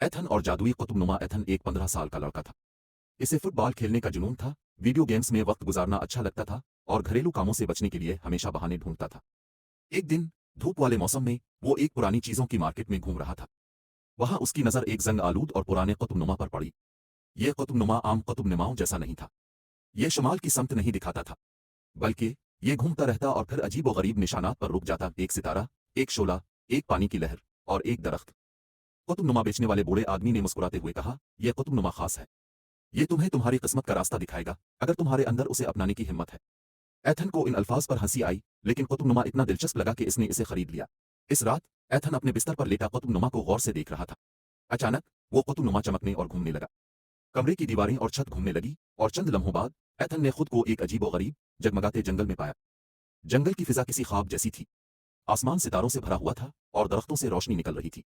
Ethan और जादुई कुतुबनुमा। Ethan एक 15 साल का लड़का था। इसे फुटबॉल खेलने का जुनून था, वीडियो गेम्स में वक्त गुजारना अच्छा लगता था और घरेलू कामों से बचने के लिए हमेशा बहाने ढूंढता था। एक दिन धूप वाले मौसम में वो एक पुरानी चीजों की मार्केट में घूम रहा था। वहां उसकी नजर एक जंग आलूद और पुराने कुतुबनुमा पर पड़ी। यह कुतुबनुमा आम कुतुबनुमाओं जैसा नहीं था। यह शमाल की समत नहीं दिखाता था, बल्कि ये घूमता रहता और फिर अजीब व गरीब निशानात पर रुक जाता। एक सितारा, एक शोला, एक पानी की लहर और एक दरख्त। कुतुबनुमा बेचने वाले बूढ़े आदमी ने मुस्कुराते हुए कहा, यह कुतुबनुमा खास है। ये तुम्हें तुम्हारी किस्मत का रास्ता दिखाएगा, अगर तुम्हारे अंदर उसे अपनाने की हिम्मत है। एथन को इन अल्फाज पर हंसी आई, लेकिन कुतुबनुमा इतना दिलचस्प लगा कि इसने इसे खरीद लिया। इस रात एथन अपने बिस्तर पर लेटा कुतुबनुमा को गौर से देख रहा था। अचानक वो कुतुबनुमा चमकने और घूमने लगा। कमरे की दीवारें और छत घूमने लगी और चंद लम्हों बाद एथन ने खुद को एक अजीब व गरीब जगमगाते जंगल में पाया। जंगल की फिजा किसी ख्वाब जैसी थी। आसमान सितारों से भरा हुआ था और दरख्तों से रोशनी निकल रही थी।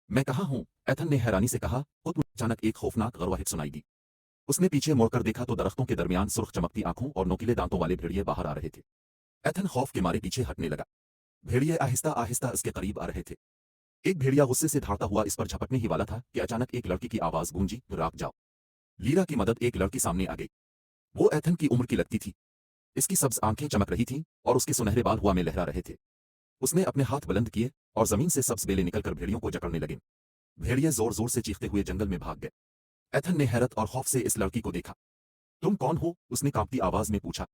मैं कहाँ हूँ? एथन ने हैरानी से कहा। अचानक एक खौफनाक गरवाहित सुनाई दी। उसने पीछे मुड़कर देखा तो दरख्तों के दरमियान सुर्ख चमकती आंखों और नोकीले दांतों वाले भेड़िए बाहर आ रहे थे। एथन खौफ के मारे पीछे हटने लगा। भेड़िए आहिस्ता आहिस्ता इसके करीब आ रहे थे। एक भेड़िया गुस्से से धाड़ता हुआ इस पर झपटने ही वाला था कि अचानक एक लड़की की आवाज गूंजी, राग जाओ। लीरा की मदद। एक लड़की सामने आ गई। वो एथन की उम्र की लगती थी। इसकी सब्ज आंखें चमक रही थीं और उसके सुनहरे बाल हवा में लहरा रहे थे। उसने अपने हाथ बुलंद किए और जमीन से सब्ज बेले निकलकर भेड़ियों को जकड़ने लगे। भेड़िए जोर जोर से चीखते हुए जंगल में भाग गए। एथन ने हैरत और खौफ से इस लड़की को देखा। तुम कौन हो? उसने कांपती आवाज में पूछा।